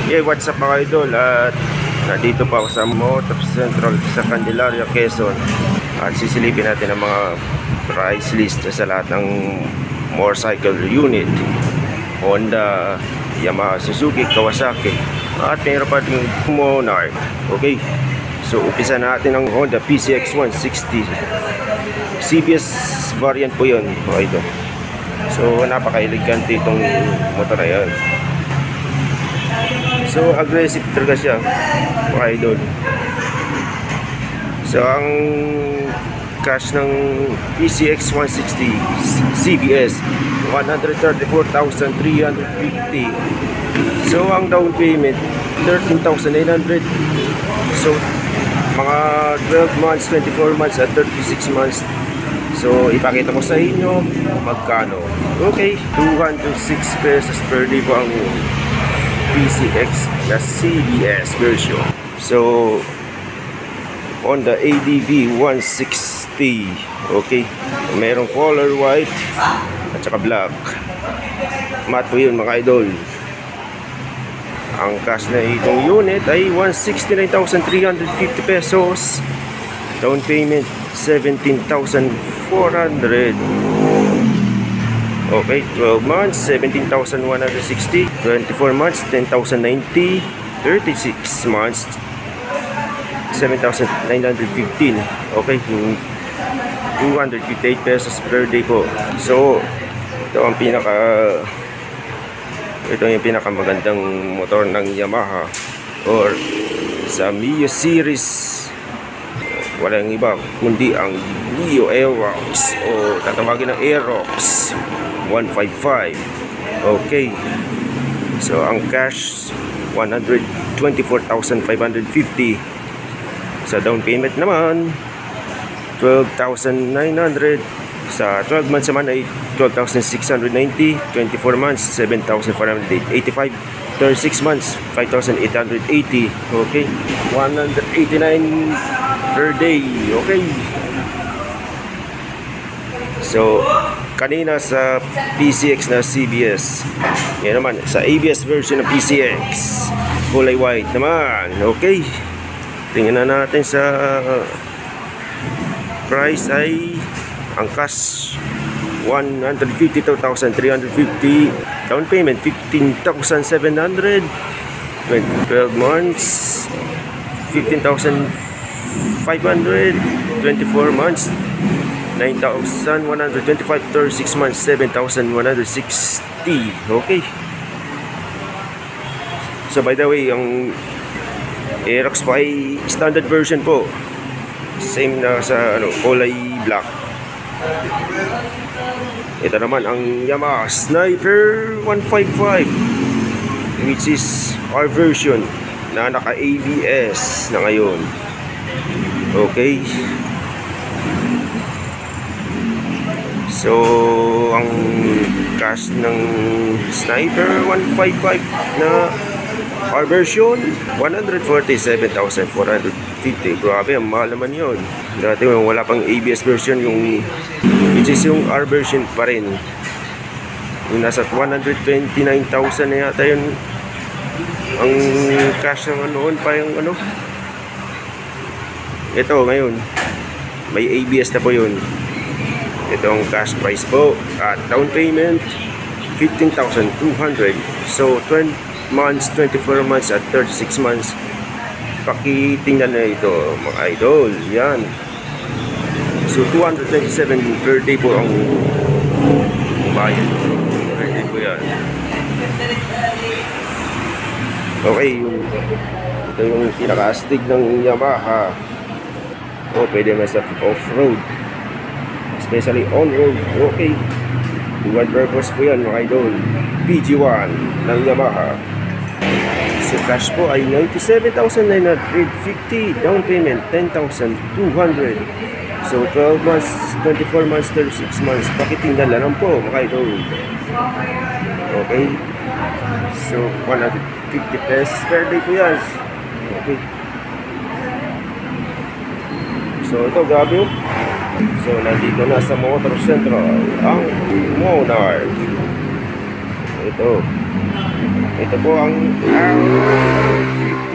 Yeah, what's up mga idol? At nandito pa ako sa Motor Central sa Candelaria, Quezon. At sisilipin natin ang mga price list sa lahat ng motorcycle unit. Honda, Yamaha, Suzuki, Kawasaki. At mayroon pa din Monarch. Okay, so umpisa natin ang Honda PCX 160. CBS variant po yun mga idol. So napaka-elegante itong motor na yan. So aggressive talaga siya mga idol. So ang cash ng PCX 160 CBS 134,350. So ang down payment 13,900. So mga 12 months, 24 months at 36 months. So ipakita ko sa inyo magkano. Okay, 206 pesos per day po ang PCX na CBS version. So on the ADV 160, okay, merong color white at saka black. Matte po yun mga idol. Ang cash na itong unit ay 169,350 pesos. Down payment 17,400. Okay, 12 months, 17,160. 24 months, 10,090. 36 months, 7,915. Okay, 258 pesos per day po. So, ito yung pinakamagandang motor ng Yamaha or sa Mio series. Walang iba kundi ang Mio Aerox o tatawagin ng Aerox 155. Okay, so ang cash 124,550. Sa down payment naman 12,900. Sa 12 months naman ay 12,690. 24 months 7,485. 36 months 5,880. Okay, 189 per day. Okay, so kanina sa PCX na CBS, yan naman sa ABS version ng PCX kulay white naman. Okay, tingnan na natin sa price ay ang cash 152,350. Down payment 15,700. 12 months 15,500. 24 months 9,125. 36 months 7,160. Okay, so by the way, ang Aerox po ay standard version po, same na sa kulay black. Ito naman ang Yamaha Sniper 155, which is our version na naka ABS na ngayon. Okay, so ang cash ng Sniper 155 na our version 147,450. Grabe, ang mahal naman yun. Dati wala pang ABS version, yung which is yung R version pa rin, yung nasa 129,000 na yata yun ang cash ng noon pa. Yung ito ngayon may ABS na po yun. Ito ang cash price po at down payment 15,200. So 20 months, 24 months at 36 months. Pakitingnan na ito mga idol. Yan. So 227 per day po ang bayan. Per day po yan. Okay, ito yung pinaka-astig ng Yamaha. O pwede naman sa off-road, especially on-road. Okay, dual purpose po yan mga idol. PG1 ng Yamaha. So cash po ay 97,950. Down payment 10,200. So 12 months, 24 months, 36 months. Pakitingnan lang po mga idol. Okay, so 150 pesos per day po yan. Okay, so ito grabe. So nandito na sa Motor Central ang Monarch. Ito Ito po ang R50.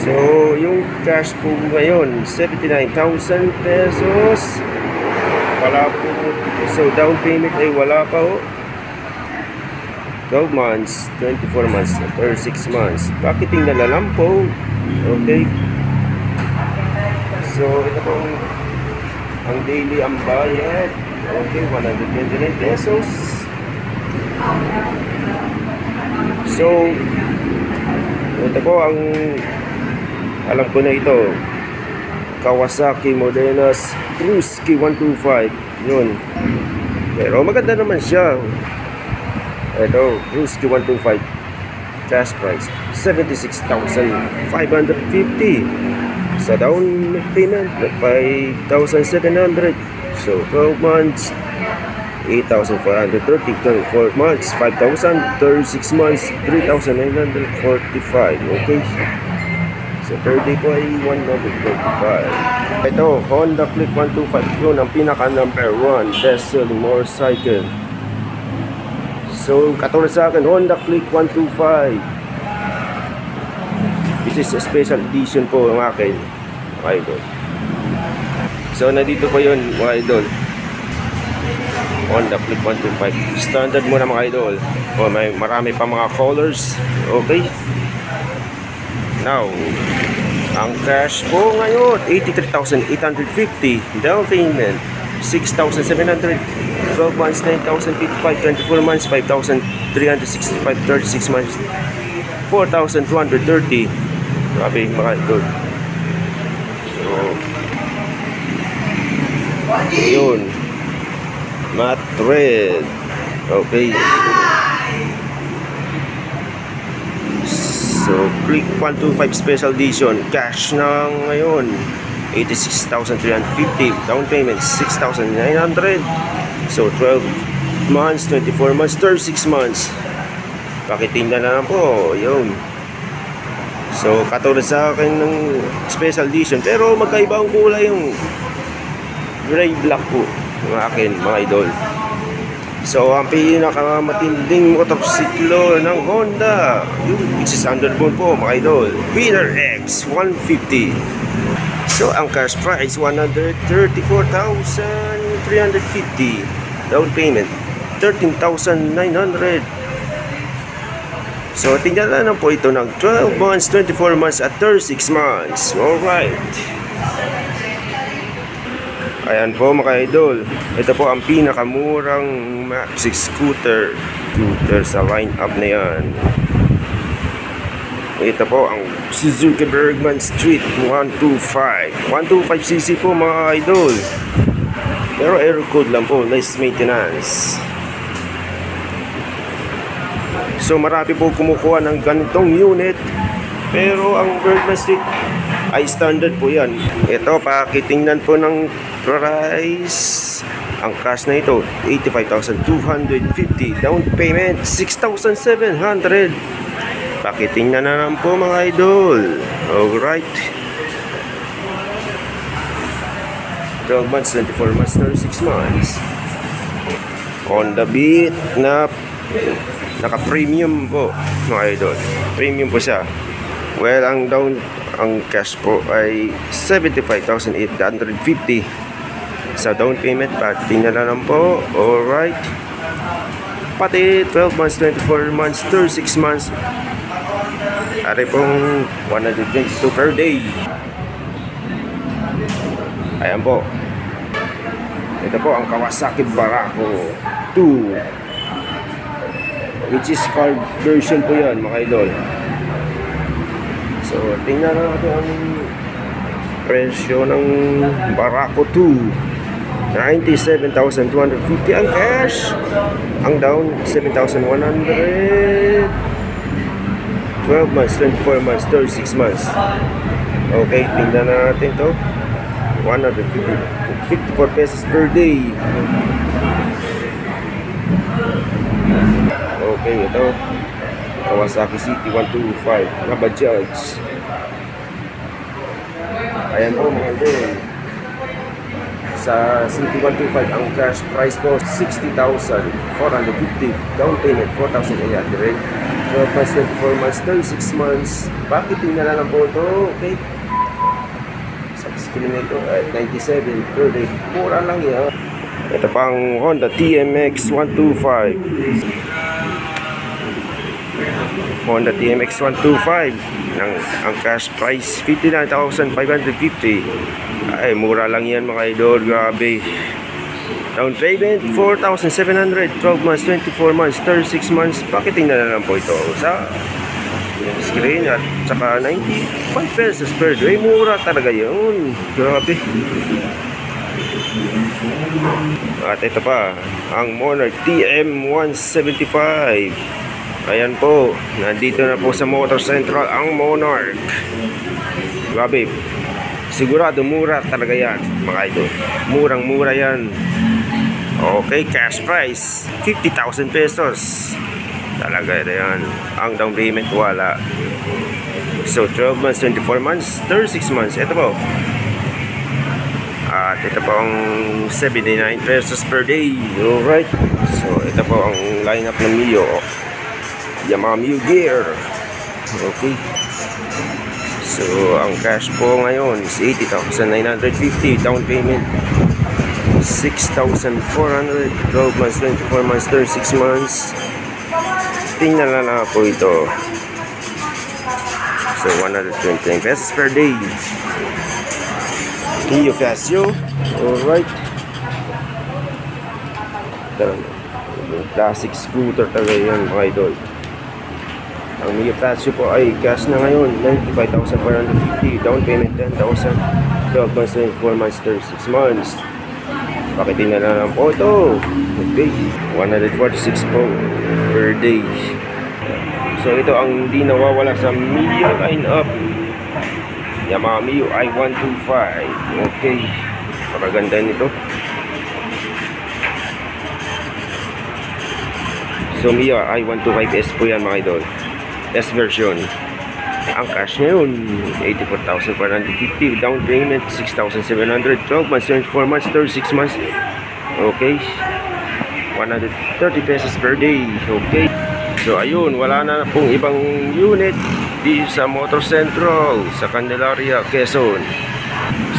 So, yung cash po ngayon, 79,000 pesos. Wala po. So, down payment ay wala pa po. 12 months, 24 months, or 6 months. Pakiting na lang po. Okay. So, ito po ang daily ang bayad. Okay, 129 pesos. So, ito po ang alam ko na ito. Kawasaki Modenas Ruski 125. Yun. Pero maganda naman siya. Ito, Ruski 125. Cash price, 76,550. Sa down payment, 5,700. So, 12 months, 8,430. 24 months, 5,000. 36 months, 3,945. Okay. So, per day po ay 125. Ito, Honda Click 125. Yun ang pinaka number 1 best-selling motorcycle. So, katulad sa akin, Honda Click 125. This is a special edition po ng akin, mga idol. So, nandito po yun, mga idol. Honda Click 125. Standard muna, mga idol. O, may marami pa mga colors. Okay. Now, ang cash po ngayon, 83,850. Down payment, 6,700. 12 months, 9,055. 24 months, 5,365. 36 months, 4,230. Grabe mga idol. So, yun. Matte red. Okay. So, Click 125 Special Edition. Cash na ngayon, 86,350. Down payment, 6,900. So, 12 months, 24 months, 36 months. Pakitinda na lang po. Yun. So, katulad sa akin ng Special Edition. Pero magkaiba ang kulay yung gray black po ng akin, mga idol. So, ang pinakamatinding motorsiklo ng Honda, which is underbone po, mga idol, Winner X 150. So, ang cash price, 134,350. Down payment, 13,900. So, tingnan na po ito ng 12 months, 24 months, at 36 months. Alright. Ayan po mga idol. Ito po ang pinakamurang maxi scooter sa line-up na yan. Ito po ang Suzuki Bergman Street 125. 125cc po mga idol. Pero air cooled lang po, less maintenance. So marami po kumukuha ng ganitong unit. Pero ang Bergman Street ay standard po yan. Ito, pakitingnan po ng price. Ang cash na ito, 85,250. Down payment, 6,700. Pakitingnan na lang po mga idol. Alright. 12 months, 24 months, 36 months. On the beat na naka-premium po mga idol. Premium po siya. Well, ang cash po ay 75,850 sa down payment. Patingnan na lang po. Alright. Pati 12 months, 24 months, 36 months. Ari pong 122 per day. Ayan po. Ito po ang Kawasaki Barako 2, which is card version po yan mga idol. So, tingnan natin ang presyo ng Barako 2. 97,250 ang cash. Ang down, 7,100. 12 months, 24 months, 36 months. Okay, tingnan natin to. 154 pesos per day. Okay, ito. Kawasaki City 125 na Bajaj. Ayan po mga idol. Sa CT125, ang cash price po 60,450. Down payment 4,800. 12 months, 24 months, 36 months. Packaging na lang po ito. Okay. Sa kilometer at 97 per day. Mura lang yan. Ito pang Honda TMX 125. Honda TMX 125. Ang cash price 59,550. Ay, mura lang yan mga idol. Grabe. Down payment 4,700. 12 months, 24 months, 36 months. Packaging na lang po ito sa screen at saka 95 pesos per day. Mura talaga yun. Grabe. At ito pa, ang Monarch TM175. Ayan po, nandito na po sa Motor Central ang Monarch. Grabe. Sigurado mura talaga yan mga idol. Murang mura yan. Okay, cash price 50,000 pesos. Talaga yan. Ang down payment wala. So 12 months, 24 months, 36 months. Ito po. At ito po ang 79 pesos per day. Alright. So ito po ang lineup ng Mio. Yamaha Mio Gear. Okay. So ang cash po ngayon is 80,950. Down payment 6,400. 12 months, 24 months, 36 months. Tingnan na po ito. So 129 pesos per day. Mio Casio. Alright. Classic scooter talaga yan mga idol. Ang Mio Casio po ay cash na ngayon 95,450. Down payment 10,000. 12 months, 24 months, 36 months. Pakitin na lang po ito. Okay. 146 po per day. So ito ang hindi nawawala sa Mio lineup. Yamaha Mio i125. Okay. Napakaganda nito. So Mio i125S po yan mga idol. S version. Ang cash ngayon 84,450. Down payment 6,700. 12 months, 24 months, 36 months. Okay. 130 pesos per day. Okay. So ayun, wala na pong ibang unit di sa Motor Central sa Candelaria, Quezon.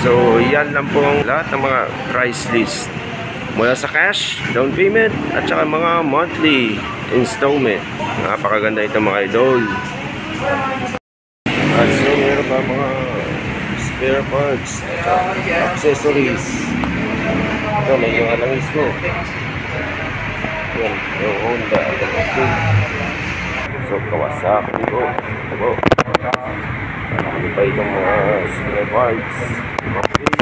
So yan lang po ang lahat ng mga price list mula sa cash, down payment at saka mga monthly installment. Napakaganda ito mga idol. At so meron pa mga spare parts at accessories. Ito may mga langis ko. Yan, yung Honda. So Kawasaki ko. Ito. Ano pa itong mga spare parts. Okay.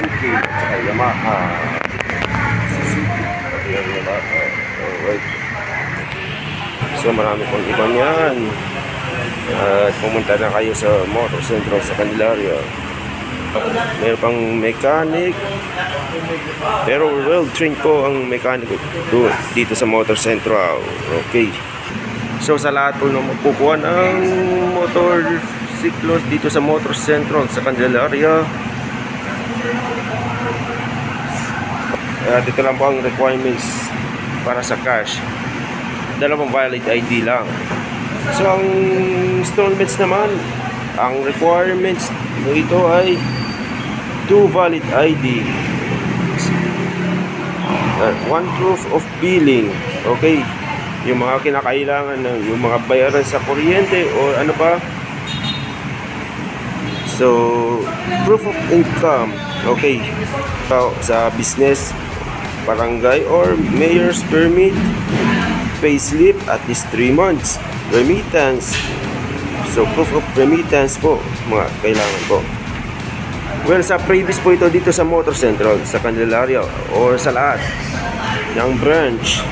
Suzuki at saka Yamaha. Suzuki at Yamaha. Alright. So marami pong iba niyan. At pumunta na kayo sa Motor Central sa Candelaria. Meron pang mechanic. Pero well trained po ang mechanic dito sa Motor Central. Okay. So sa lahat po na magkukuha ng motor siklos dito sa Motor Central sa Candelaria. Dito lang po ang requirements para sa cash. Dalawang valid ID lang. So ang installments naman, ang requirements nito ay 2 valid ID, 1 proof of billing. Okay, yung mga kinakailangan ng yung mga bayaran sa kuryente o ano pa. So proof of income. Okay, so, sa business, barangay or mayor's permit, payslip at least 3 months, remittance. So proof of remittance po mga kailangan po. Well, sa previous po ito dito sa Motor Central sa Candelaria or sa lahat ng branch,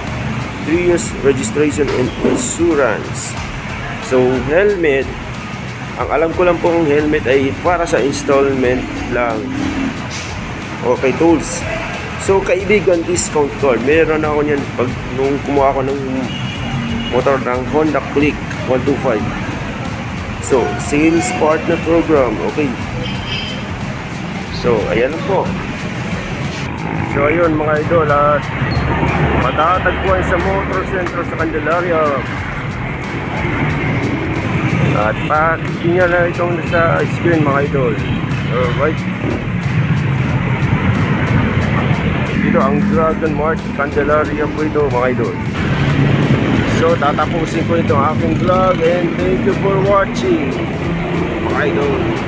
3 years registration and insurance. So helmet, ang alam ko lang po ang helmet ay para sa installment lang. Okay, tools. So kaibigan, discount card, meron ako niyan pag nung kumuha ako ng motor ng Honda Click 125. So sales partner program. Okay. So, ayan po. So, ayun mga idol, at matatagpuan sa Motor Center sa Candelaria. At pakinggan na itong nasa screen mga idol. Alright. Dito ang Dragon Mart Candelaria po ito mga idol. So, tatapusin ko itong aking vlog and thank you for watching mga idol.